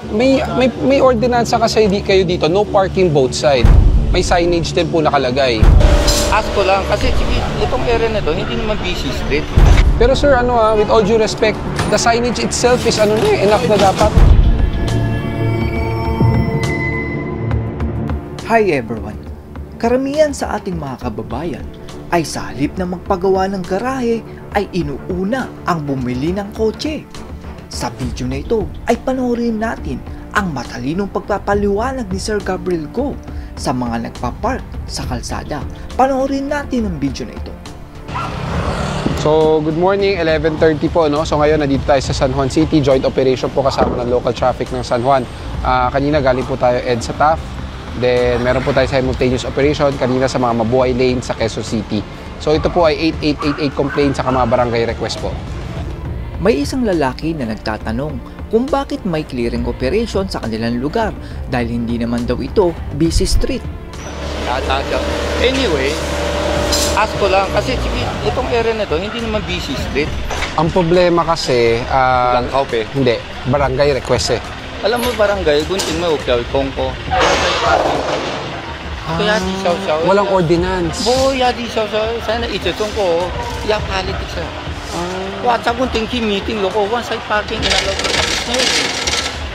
May ordinansa kasi kayo dito, no parking both side. May signage din po nakalagay. Ask ko lang, kasi itong area na to, hindi naman busy street. Pero sir, with all due respect, the signage itself is enough na dapat. Hi everyone! Karamihan sa ating mga kababayan ay sa halip na magpagawa ng garahe ay inuuna ang bumili ng kotse. Sa video na ito ay panoorin natin ang matalinong pagpapaliwanag ni Sir Gabriel Go sa mga nagpapark sa kalsada. Panoorin natin ang video na ito. So, good morning, 11:30 po, no? So, ngayon, nandito tayo sa San Juan City. Joint operation po kasama ng local traffic ng San Juan. Kanina, galing po tayo EDSA TAF. Then, meron po tayo simultaneous operation kanina sa mga Mabuhay Lane sa Quezon City. So, ito po ay 8888 complaint sa mga barangay request po. May isang lalaki na nagtatanong kung bakit may clearing operation sa kanilang lugar dahil hindi naman daw ito busy street. Anyway, ask ko lang, kasi itong area na to, hindi naman busy street. Ang problema kasi, hindi, barangay request eh. Alam mo barangay, gunting mo, kongko. Kaya di saw-saw. Walang ordinance. Ya di saw-saw. Sana itutong ko, ya politics ah. Sa gunting meeting loko, one-side parking inalaw ko sa business.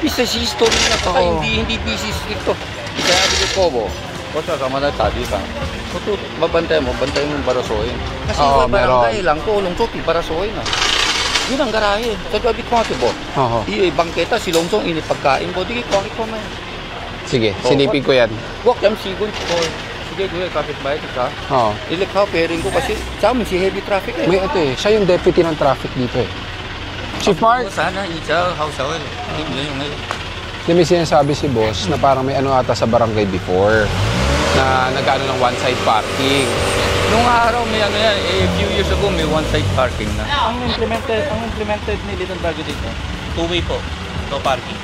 Business history na to, hindi busy street to. Kaya di ko po, basta sama na tadi ka. Bantay mo yung barasoyin. Kasi barangay lang ko, lungsok, barasoyin ah. Yun ang garahe. Sa gabi ko ate po. Bangketa, silungsong, inipagkain ko. Di ko may. Sige, silipin ko yan. Walk yung sigon ko. Sige, gue kapit bayad ka. Ilikha, pairing ko kasi sa amin si heavy traffic eh. May ito eh, siya yung deputy ng traffic dito eh. Chief Mark! Sana, ikaw, hausawal. Hindi yung ngayon. May sinasabi si boss na parang may ata sa barangay before na nag-ano ng one-side parking. Nung araw may yan, a few years ago may one-side parking na. Ang implemented ni Little Bago dito, two-way po, no parking.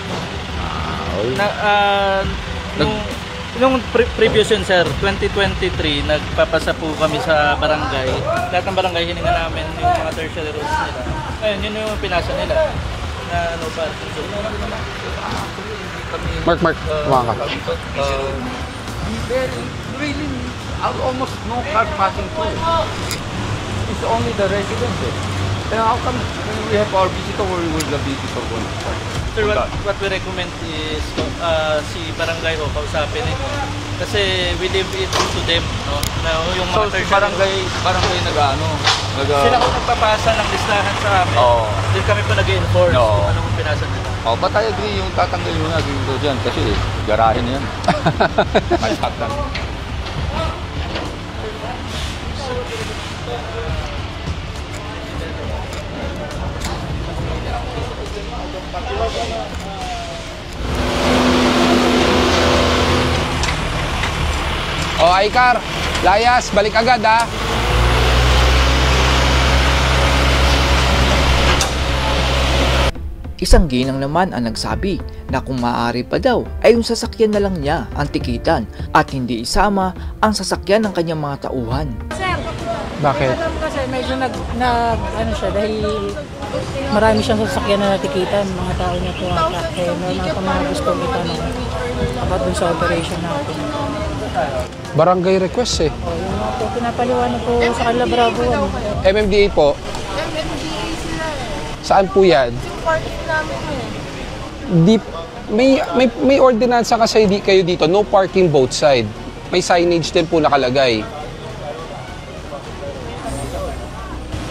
Nung previous yun sir, 2023, nagpapasa po kami sa barangay. Lahat ng barangay hininga namin yung mga tertiary roads nila. Ayun, yun yung pinasa nila na no parking. So, Mark, kumaka ka. Really, almost no car passing through. It's only the residents. Then how come we have our visitor or will the visitor go? Sir, what we recommend is si barangay ho, kausapin ninyo. Kasi we leave it to them, no? Na yung mga barangay sila ko nagpapasa ng listahan sa amin. Then kami po nag-enforce kung anong pinasa nila. But I agree yung tatanggalin mo na dito dyan kasi garahe na yan. May saktan. Aikar, layas, balik agad ha. Isang ginang naman ang nagsabi na kung maaari pa daw ay yung sasakyan na lang niya ang tikitan at hindi isama ang sasakyan ng kanyang mga tauhan. Sir, bakit? Kasi medyo ano siya dahil marami siyang sasakyan na natikitan, mga tao niya po ata. Kaya normal pa mga gustong itanong about dun sa operation natin. Barangay request eh. Yung mga po, pinapaliwanag po sa kanila Bravo. MMDA po. MMDA sila eh. Saan po yan? Yung parking namin eh. May ordinansa kasi kayo dito, no parking both side. May signage din po nakalagay.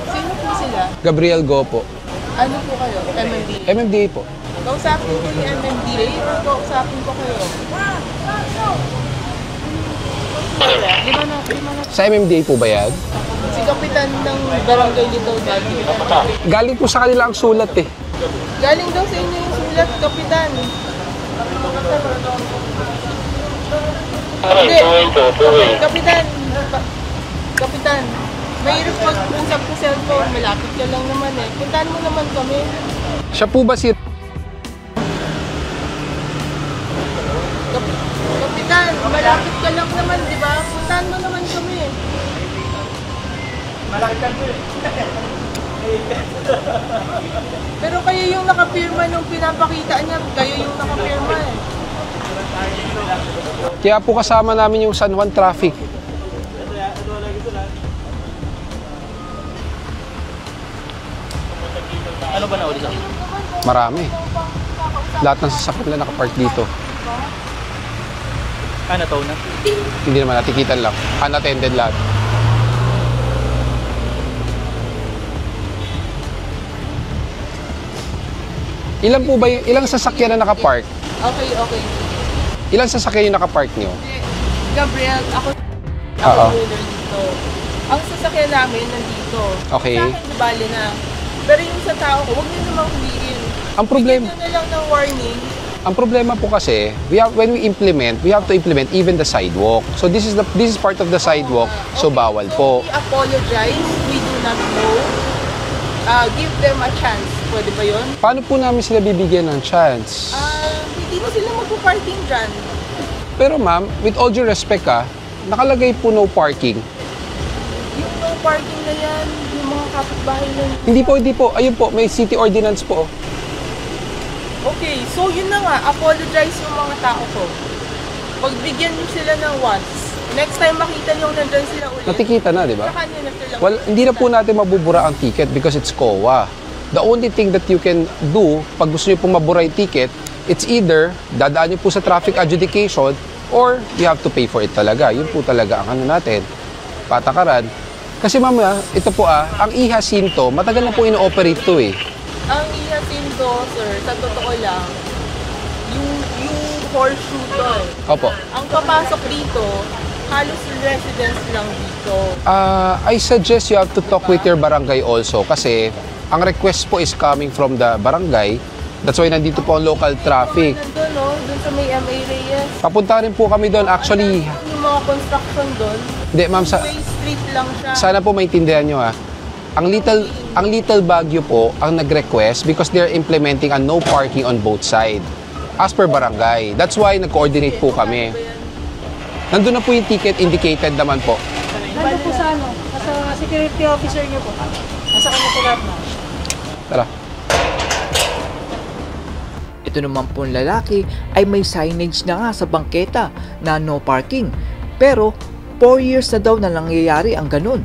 Sino po sila? Gabriel Go po. Ano po kayo? MMDA? MMDA po. Kausapin ko yung MMDA or kausapin ko kayo? Lima na. Sa MMDA po ba yan? Si Kapitan ng Barangay Little Bago. Galing po sa kanila ang sulat eh. Galing daw sa inyo yung sulat, Kapitan. Hindi. Kapitan, may request po sa cellphone. Malapit ka lang naman eh. Puntahan mo naman kami. Siya po ba si... Kapitan, malapit ka lang naman, di ba? Puntahan mo naman kami. Malaki ka doon. Pero kayo yung nakapirma nung pinapakita niya, kayo yung nakapirma. Kaya po kasama namin yung San Juan traffic. Ano ba na ulit ako? Marami. Lahat ng sasakyan na nakapark dito. Nataw na? Hindi naman, natikitan lang. Unattended lahat. Ilan po ba ilang sasakyan na nakapark? Okay, okay. Ilang sasakyan yung nakapark nyo? Gabriel, ako Oo. ruler dito. Ang sasakyan namin nandito. Okay. Sa akin, bali na. Pero yung sa tao ko, huwag niyo namang huliin. Ang problema, Bigyan nyo na lang ng warning. ang problema po kasi, when we implement, we have to implement even the sidewalk. So this is part of the sidewalk, so bawal po. We apologize. We do not know. Give them a chance. Pwede ba yun? Paano po namin sila bibigyan ng chance? Hindi na sila magpo-parking dyan. Pero ma'am, with all due respect nakalagay po no parking. Yung no parking na yan, yung mga kapitbahay na Hindi po. Ayun po, may city ordinance po. Okay, so yun na nga, apologize yung mga tao ko. Pagbigyan nyo sila ng once. Next time makita nyo nandun sila ulit. Natikita na, di ba? Saka nyo na sila Well, hindi na po natin mabubura ang ticket because it's COA. The only thing that you can do pag gusto nyo pong mabura yung ticket, it's either dadaan nyo po sa traffic adjudication or you have to pay for it talaga. Yun po talaga ang ano natin, patakaran. Kasi mamaya, ito po ang ihasinto, matagal na po ino-operate to eh. Ang ihasinto, sir, sa totoo lang, yung horseshoe doon. Opo. Ang papasok dito, halos residents lang dito. I suggest you have to talk with your barangay also kasi ang request po is coming from the barangay. That's why nandito po ang local traffic. Nandun, no? Dun sa may MA Reyes. Papunta rin po kami doon. Actually, Yung mga construction doon, hindi ma'am, way street lang siya. sana po maintindihan nyo Ang Little Baguio po ang nag-request because they're implementing a no parking on both side as per barangay. That's why nag-coordinate po kami. Nandun na po yung ticket indicated naman po. Nandun po sa sa security officer niyo po. Nasa kanya po lahat na. Tara. Ito naman pong lalaki ay may signage na nga sa bangketa na no parking. Pero 4 years na daw na nangyayari ang ganun.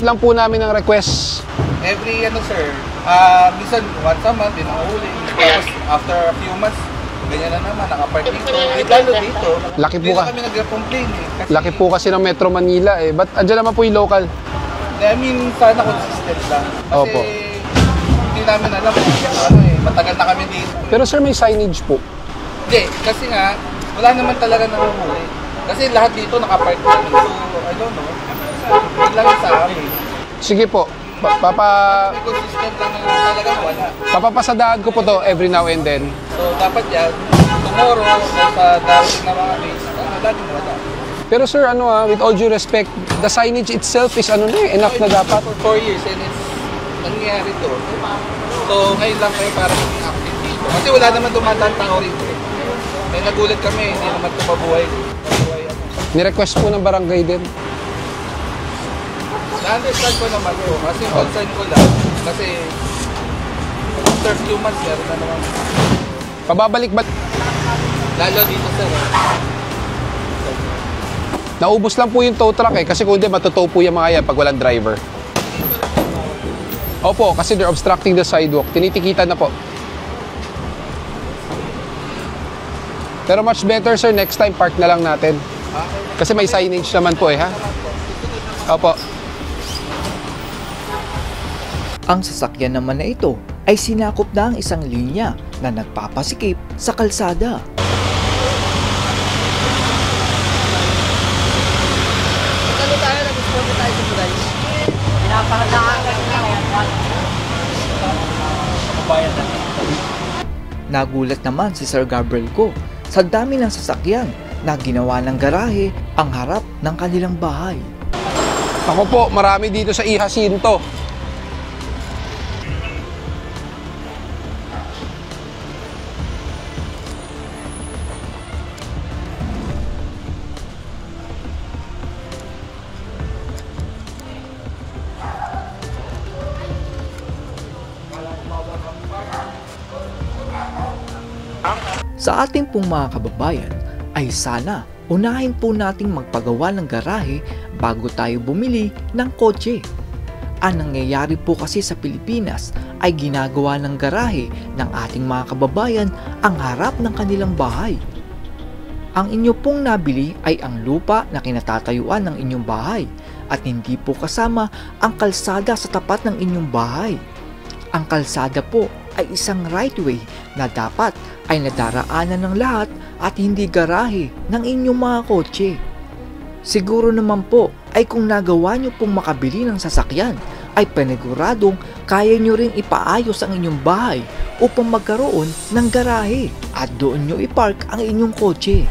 Lang po namin ang request. Every sir, minsan once a month, dinahuli. Tapos after a few months, ganyan na naman, nakapark dito. Lalo dito, Laki po dito ka. kami nag-complain Kasi, Laki po kasi ng Metro Manila Ba't andyan naman po yung local? I mean, sana consistent lang. Kasi Opo. hindi namin alam matagal na kami dito. Pero sir, may signage po. Hindi, kasi nga, wala naman talaga nahuhuli. Kasi lahat dito nakapark namin. So, I don't know. Yun lang sa amin. Sige po. May consistent lang na talaga wala. Papapasadahan ko po to every now and then. So, dapat yan, tomorrow, sa darating na mga days, laging wala. Pero sir, with all due respect, the signage itself is enough na dapat. For 4 years and it's nangyayari to. So, ngayon lang kayo para maging active dito. Kasi wala naman dumadaan tao rito. May nagulat kami, hindi naman ito mabuhay. Ni-request po ng barangay din. Na-understand ko naman po. Kasi concern ko lang. Kasi after few months, meron na naman. Pababalik ba? Lalo dito sir. Naubos lang po yung tow truck kasi kung hindi, matutow po yung mga yan pag walang driver. Opo, kasi they're obstructing the sidewalk. Tinitikitan na po. Pero much better sir, next time park na lang natin. Kasi may signage naman po ha. Opo. Ang sasakyan naman na ito ay sinakop na ang isang linya na nagpapasikip sa kalsada. Nagulat naman si Sir Gabriel ko sa dami ng sasakyan na ginawa ng garahe ang harap ng kanilang bahay. Ako po, marami dito sa Ihacinto. Sa ating pong mga kababayan ay sana unahin po nating magpagawa ng garahe bago tayo bumili ng kotse. Ang nangyayari po kasi sa Pilipinas ay ginagawa ng garahe ng ating mga kababayan ang harap ng kanilang bahay. Ang inyo pong nabili ay ang lupa na kinatatayuan ng inyong bahay at hindi po kasama ang kalsada sa tapat ng inyong bahay. Ang kalsada po ay isang right way na dapat ay nadaraanan ng lahat at hindi garahe ng inyong mga kotse. Siguro naman po ay kung nagawa nyo pong makabili ng sasakyan ay paniguradong kaya nyo ring ipaayos ang inyong bahay upang magkaroon ng garahe at doon nyo ipark ang inyong kotse.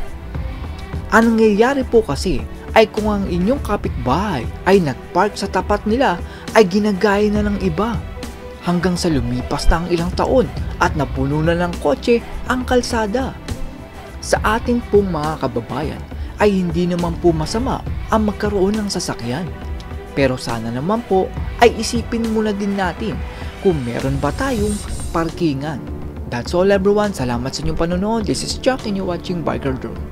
Ang nangyayari po kasi ay kung ang inyong kapitbahay ay nagpark sa tapat nila ay ginagaya na ng iba. Hanggang sa lumipas na ang ilang taon at napuno na ng kotse ang kalsada. Sa ating pong mga kababayan ay hindi naman po masama ang magkaroon ng sasakyan. Pero sana naman po ay isipin muna din natin kung meron ba tayong parkingan. That's all everyone. Salamat sa inyong panonood. This is Chuck and you're watching Biker Drone.